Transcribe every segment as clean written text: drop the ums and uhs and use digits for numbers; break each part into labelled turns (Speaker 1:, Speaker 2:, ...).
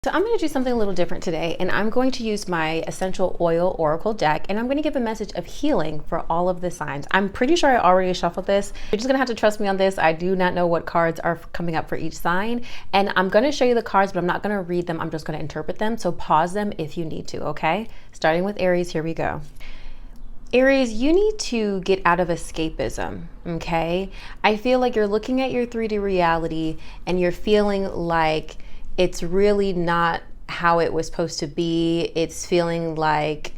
Speaker 1: So I'm going to do something a little different today, and I'm going to use my essential oil oracle deck, and I'm going to give a message of healing for all of the signs. I'm pretty sure I already shuffled this. You're just going to have to trust me on this. I do not know what cards are coming up for each sign, and I'm going to show you the cards, but I'm not going to read them. I'm just going to interpret them, so pause them if you need to, okay? Starting with Aries, here we go. Aries, you need to get out of escapism, okay? I feel like you're looking at your 3D reality and you're feeling like it's really not how it was supposed to be. It's feeling like,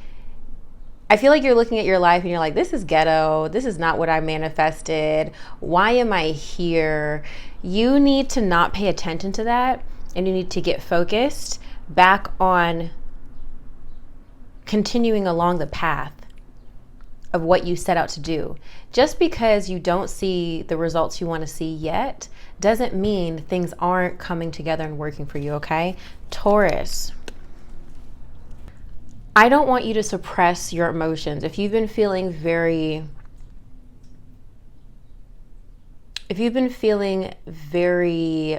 Speaker 1: I feel like you're looking at your life and you're like, this is ghetto. This is not what I manifested. Why am I here? You need to not pay attention to that, and you need to get focused back on continuing along the path of what you set out to do. Just because you don't see the results you want to see yet doesn't mean things aren't coming together and working for you, okay? Taurus, I don't want you to suppress your emotions. If you've been feeling very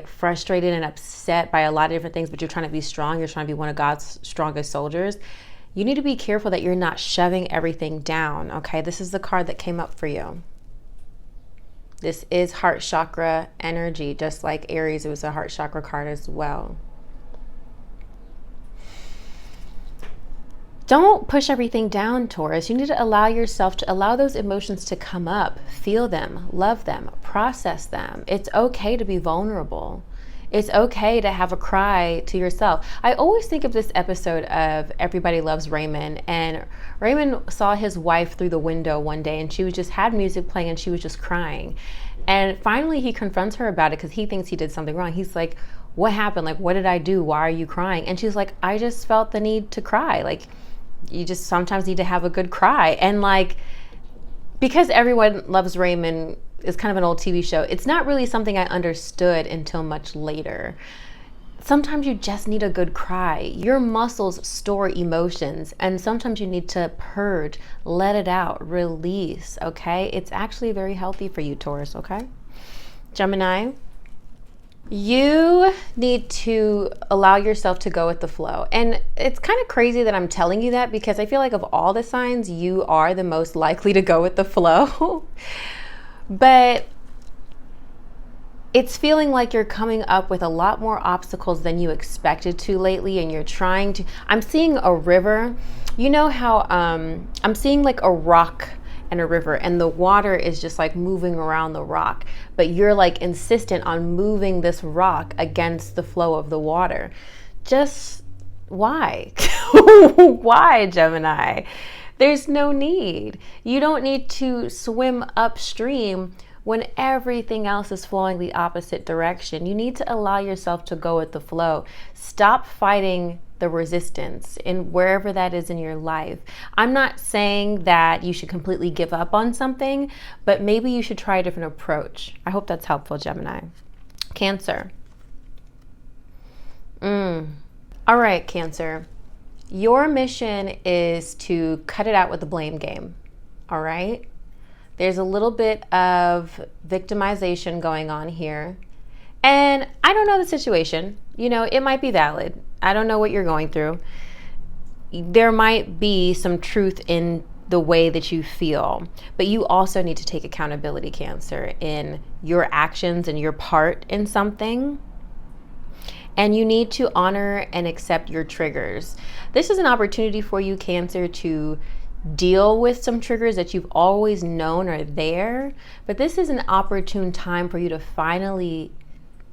Speaker 1: frustrated and upset by a lot of different things, but you're trying to be strong, you're trying to be one of God's strongest soldiers, you need to be careful that you're not shoving everything down, okay? This is the card that came up for you. This is heart chakra energy, just like Aries, it was a heart chakra card as well. Don't push everything down, Taurus. You need to allow yourself to allow those emotions to come up, feel them, love them, process them. It's okay to be vulnerable. It's okay to have a cry to yourself. I always think of this episode of Everybody Loves Raymond, and Raymond saw his wife through the window one day and she was just had music playing and she was just crying. And finally he confronts her about it because he thinks he did something wrong. He's like, what happened? Like, what did I do? Why are you crying? And she's like, I just felt the need to cry. Like, you just sometimes need to have a good cry. And like, because Everyone Loves Raymond is kind of an old TV show, it's not really something I understood until much later. Sometimes you just need a good cry. Your muscles store emotions, and sometimes you need to purge, let it out, release, okay? It's actually very healthy for you, Taurus, okay? Gemini, you need to allow yourself to go with the flow. And it's kind of crazy that I'm telling you that, because I feel like of all the signs, you are the most likely to go with the flow. But it's feeling like you're coming up with a lot more obstacles than you expected to lately, and you're trying to, I'm seeing a river. You know how I'm seeing like a rock and a river, and the water is just like moving around the rock, but you're like insistent on moving this rock against the flow of the water. Just why? Why, Gemini? There's no need. You don't need to swim upstream when everything else is flowing the opposite direction. You need to allow yourself to go with the flow. Stop fighting the resistance in wherever that is in your life. I'm not saying that you should completely give up on something, but maybe you should try a different approach. I hope that's helpful, Gemini. Cancer. All right, Cancer. Your mission is to cut it out with the blame game, all right? There's a little bit of victimization going on here. And I don't know the situation. You know, it might be valid. I don't know what you're going through. There might be some truth in the way that you feel, but you also need to take accountability, Cancer, in your actions and your part in something. And you need to honor and accept your triggers. This is an opportunity for you, Cancer, to deal with some triggers that you've always known are there, but this is an opportune time for you to finally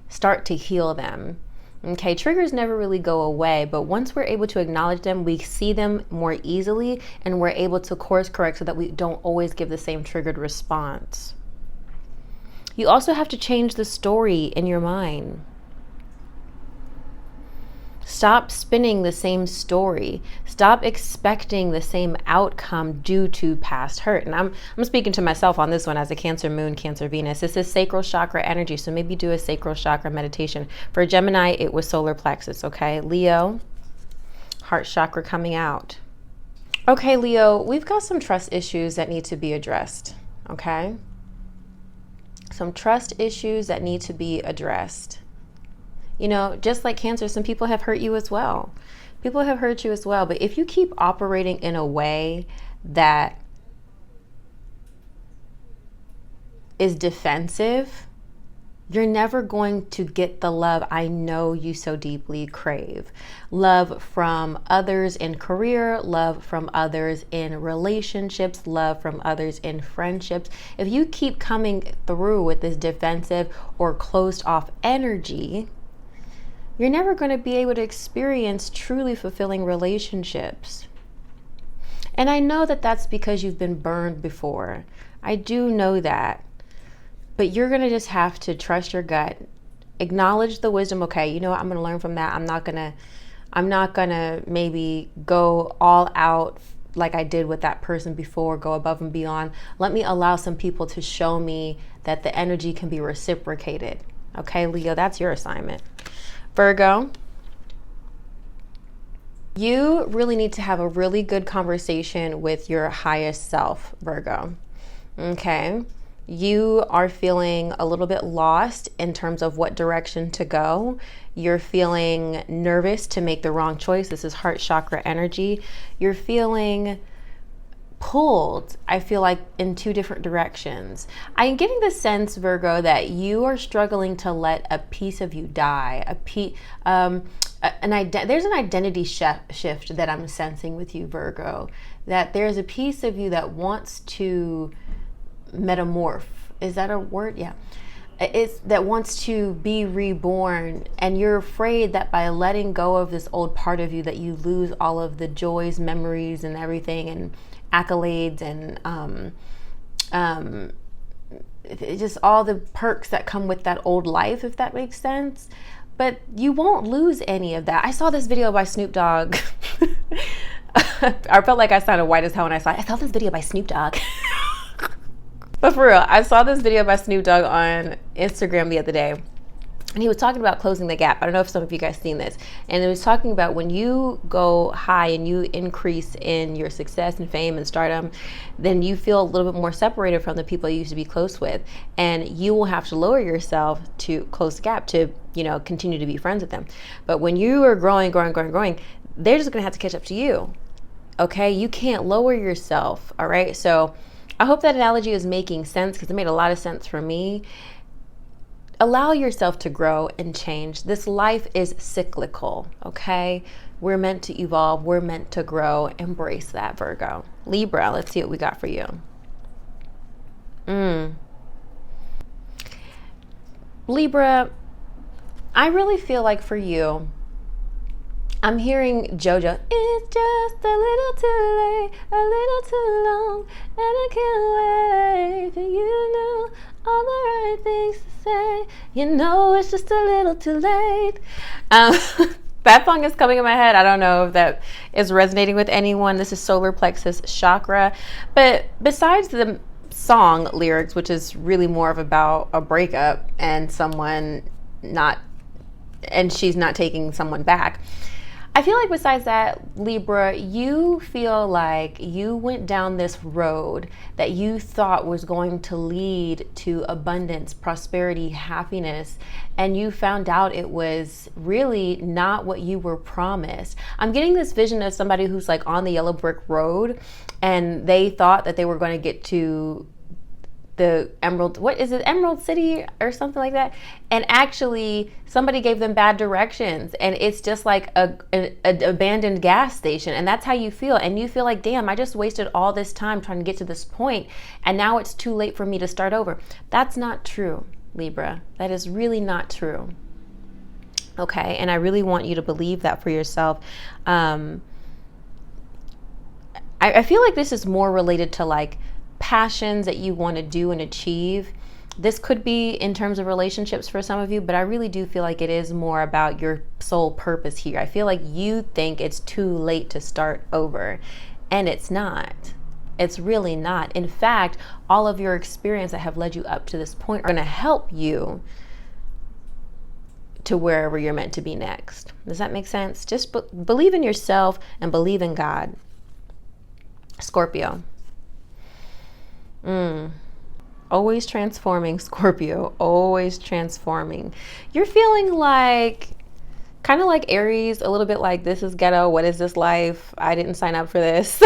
Speaker 1: start to heal them. Okay, triggers never really go away, but once we're able to acknowledge them, we see them more easily, and we're able to course correct so that we don't always give the same triggered response. You also have to change the story in your mind. Stop spinning the same story. Stop expecting the same outcome due to past hurt. And I'm speaking to myself on this one as a Cancer Moon, Cancer Venus. This is sacral chakra energy, so maybe do a sacral chakra meditation. For Gemini, it was solar plexus, okay? Leo, heart chakra coming out. Okay, Leo, we've got some trust issues that need to be addressed, okay? Some trust issues that need to be addressed. You know, just like Cancer, some people have hurt you as well. People have hurt you as well. But if you keep operating in a way that is defensive, you're never going to get the love I know you so deeply crave. Love from others in career, love from others in relationships, love from others in friendships. If you keep coming through with this defensive or closed off energy, you're never going to be able to experience truly fulfilling relationships. And I know that that's because you've been burned before. I do know that. But you're going to just have to trust your gut, acknowledge the wisdom. Okay, you know what? I'm going to learn from that. I'm not going to maybe go all out like I did with that person before, go above and beyond. Let me allow some people to show me that the energy can be reciprocated. Okay, Leo, that's your assignment. Virgo, you really need to have a really good conversation with your highest self, Virgo. Okay. You are feeling a little bit lost in terms of what direction to go. You're feeling nervous to make the wrong choice. This is heart chakra energy. You're feeling pulled, I feel like, in two different directions. I'm getting the sense, Virgo, that you are struggling to let a piece of you die. There's an identity shift that I'm sensing with you, Virgo. That there's a piece of you that wants to metamorph. Is that a word? Yeah. It's that wants to be reborn, and you're afraid that by letting go of this old part of you that you lose all of the joys, memories, and everything, and accolades, and just all the perks that come with that old life, if that makes sense. But you won't lose any of that. I saw this video by Snoop Dogg. I felt like I sounded white as hell when I saw this video by Snoop Dogg. But for real, I saw this video by Snoop Dogg on Instagram the other day, and he was talking about closing the gap. I don't know if some of you guys seen this. And it was talking about when you go high and you increase in your success and fame and stardom, then you feel a little bit more separated from the people you used to be close with. And you will have to lower yourself to close the gap to, continue to be friends with them. But when you are growing, they're just going to have to catch up to you. Okay? You can't lower yourself. All right? So I hope that analogy is making sense, because it made a lot of sense for me. Allow yourself to grow and change. This life is cyclical, okay? We're meant to evolve. We're meant to grow. Embrace that, Virgo. Libra, let's see what we got for you. Libra, I really feel like for you, I'm hearing JoJo. It's just a little too late, a little too long, and I can't wait for you to know all the right things to say. It's just a little too late. That song is coming in my head. I don't know if that is resonating with anyone. This is solar plexus chakra. But besides the song lyrics, which is really more of about a breakup and she's not taking someone back, I feel like besides that, Libra, you feel like you went down this road that you thought was going to lead to abundance, prosperity, happiness, and you found out it was really not what you were promised. I'm getting this vision of somebody who's like on the yellow brick road, and they thought that they were going to get to the Emerald City or something like that, and actually somebody gave them bad directions, and it's just like an abandoned gas station, and that's how you feel. And you feel like, damn, I just wasted all this time trying to get to this point, and now it's too late for me to start over. That's not true, Libra. That is really not true. Okay, and I really want you to believe that for yourself. I feel like this is more related to like passions that you want to do and achieve. This could be in terms of relationships for some of you, but I really do feel like it is more about your sole purpose here. I feel like you think it's too late to start over, and it's not. It's really not. In fact, all of your experience that have led you up to this point are going to help you to wherever you're meant to be next. Does that make sense? Just believe in yourself and believe in God. Scorpio. Always transforming, Scorpio, always transforming. You're feeling like, kind of like Aries, a little bit like, this is ghetto. What is this life? I didn't sign up for this.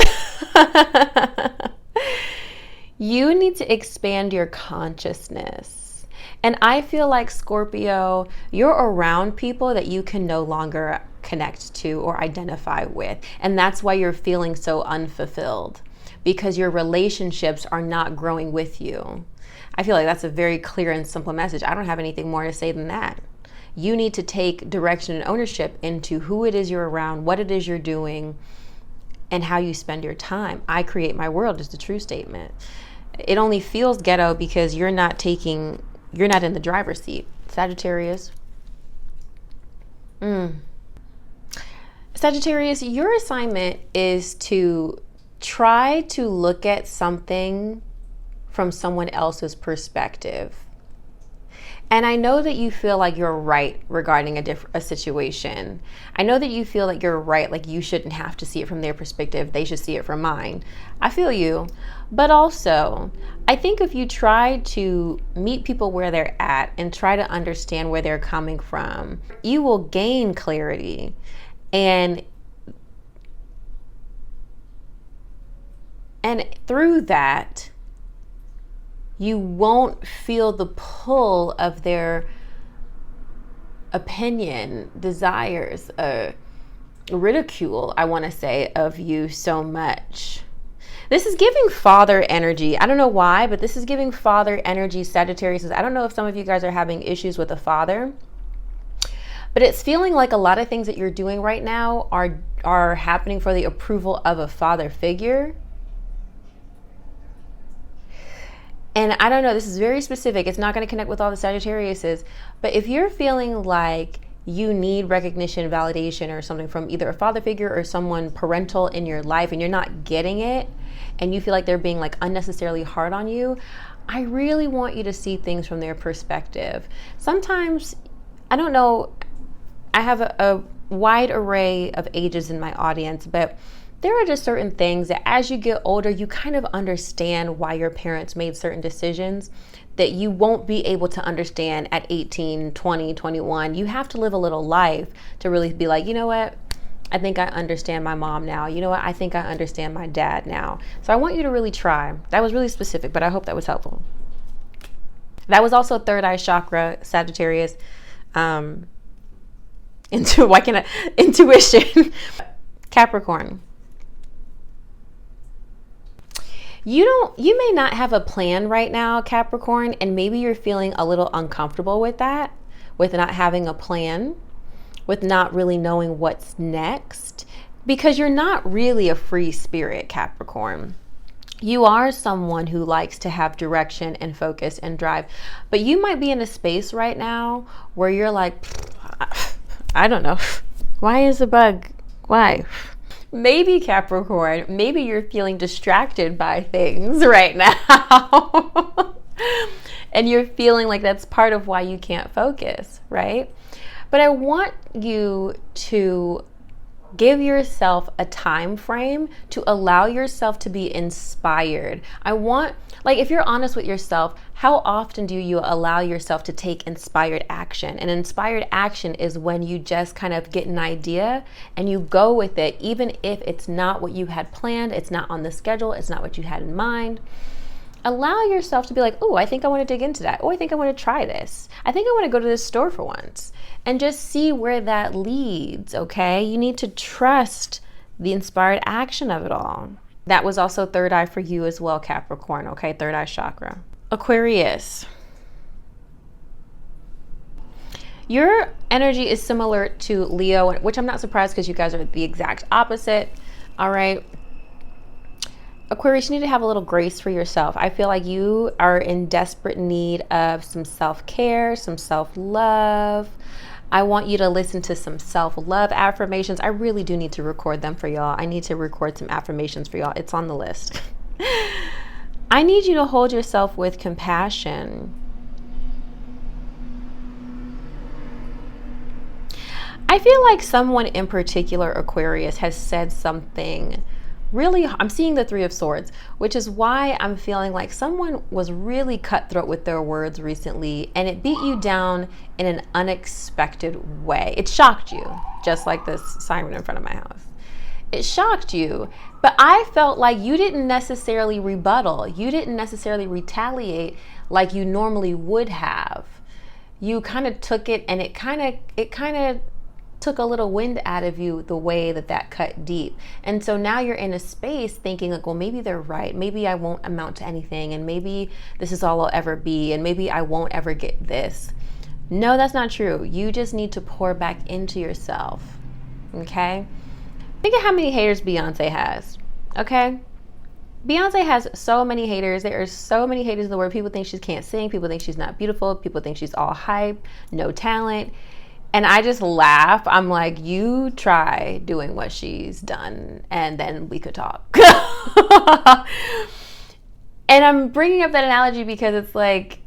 Speaker 1: You need to expand your consciousness. And I feel like, Scorpio, you're around people that you can no longer connect to or identify with. And that's why you're feeling so unfulfilled, because your relationships are not growing with you. I feel like that's a very clear and simple message. I don't have anything more to say than that. You need to take direction and ownership into who it is you're around, what it is you're doing, and how you spend your time. I create my world is the true statement. It only feels ghetto because you're not in the driver's seat. Sagittarius. Sagittarius, your assignment is to try to look at something from someone else's perspective. And I know that you feel like you're right regarding a situation. I know that you feel like you're right, like you shouldn't have to see it from their perspective. They should see it from mine. I feel you. But also, I think if you try to meet people where they're at and try to understand where they're coming from, you will gain clarity. And through that, you won't feel the pull of their opinion, desires, ridicule, I want to say, of you so much. This is giving father energy. I don't know why, but this is giving father energy, Sagittarius. I don't know if some of you guys are having issues with a father, but it's feeling like a lot of things that you're doing right now are happening for the approval of a father figure. And I don't know, this is very specific. It's not going to connect with all the Sagittariuses. But if you're feeling like you need recognition, validation, or something from either a father figure or someone parental in your life, and you're not getting it, and you feel like they're being like unnecessarily hard on you, I really want you to see things from their perspective. Sometimes, I don't know, I have a wide array of ages in my audience, but there are just certain things that as you get older, you kind of understand why your parents made certain decisions that you won't be able to understand at 18, 20, 21. You have to live a little life to really be like, you know what? I think I understand my mom now. You know what? I think I understand my dad now. So I want you to really try. That was really specific, but I hope that was helpful. That was also third eye chakra, Sagittarius. Intuition. Capricorn. You may not have a plan right now, Capricorn, and maybe you're feeling a little uncomfortable with that, with not having a plan, with not really knowing what's next, because you're not really a free spirit, Capricorn. You are someone who likes to have direction and focus and drive, but you might be in a space right now where you're like, I don't know. Why is a bug? Why? Maybe, Capricorn, maybe you're feeling distracted by things right now. And you're feeling like that's part of why you can't focus, right? But I want you to give yourself a time frame to allow yourself to be inspired. If you're honest with yourself, how often do you allow yourself to take inspired action? And inspired action is when you just kind of get an idea and you go with it, even if it's not what you had planned, it's not on the schedule, it's not what you had in mind. Allow yourself to be like, oh, I think I want to dig into that. Oh, I think I want to try this. I think I want to go to this store for once and just see where that leads, okay? You need to trust the inspired action of it all. That was also third eye for you as well, Capricorn, okay? Third eye chakra. Aquarius. Your energy is similar to Leo, which I'm not surprised because you guys are the exact opposite, all right? Aquarius, you need to have a little grace for yourself. I feel like you are in desperate need of some self-care, some self-love. I want you to listen to some self-love affirmations. I really do need to record them for y'all. I need to record some affirmations for y'all. It's on the list. I need you to hold yourself with compassion. I feel like someone in particular, Aquarius, has said something Really, I'm seeing the Three of Swords, which is why I'm feeling like someone was really cutthroat with their words recently, and it beat you down in an unexpected way. It shocked you, just like this siren in front of my house. It shocked you, but I felt like you didn't necessarily rebuttal. You didn't necessarily retaliate like you normally would have. You kind of took it, and it kind of took a little wind out of you the way that cut deep. And so now you're in a space thinking like, well, maybe they're right. Maybe I won't amount to anything, and maybe this is all I'll ever be, and maybe I won't ever get this. No, that's not true. You just need to pour back into yourself, okay? Think of how many haters Beyonce has, okay? Beyonce has so many haters. There are so many haters in the world. People think she can't sing. People think she's not beautiful. People think she's all hype, no talent. And I just laugh. I'm like, you try doing what she's done, and then we could talk. And I'm bringing up that analogy because it's like,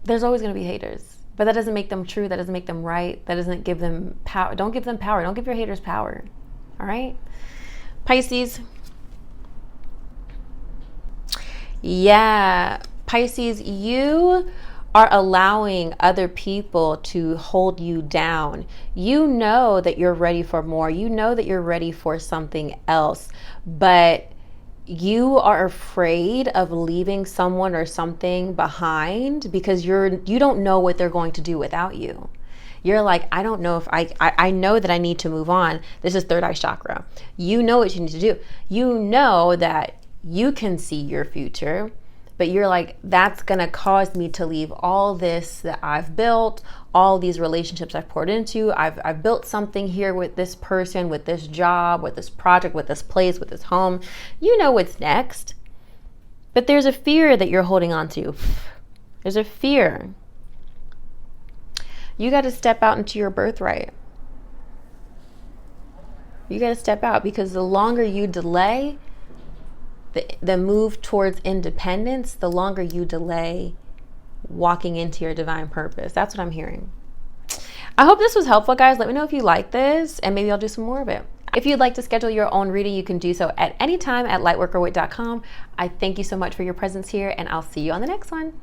Speaker 1: there's always going to be haters. But that doesn't make them true. That doesn't make them right. That doesn't give them power. Don't give them power. Don't give your haters power. All right? Pisces. Yeah. Pisces, you are allowing other people to hold you down. You know that you're ready for more. You know that you're ready for something else. But you are afraid of leaving someone or something behind because you don't know what they're going to do without you. You're like, I don't know if I know that I need to move on. This is third eye chakra. You know what you need to do. You know that you can see your future, but you're like, that's gonna cause me to leave all this that I've built, all these relationships I've poured into. I've built something here with this person, with this job, with this project, with this place, with this home. You know what's next. But there's a fear that you're holding on to. There's a fear. You got to step out into your birthright. You got to step out, because the longer you delay the move towards independence, the longer you delay walking into your divine purpose. That's what I'm hearing. I hope this was helpful, guys. Let me know if you like this, and maybe I'll do some more of it. If you'd like to schedule your own reading, you can do so at any time at lightworkerwit.com. I thank you so much for your presence here, and I'll see you on the next one.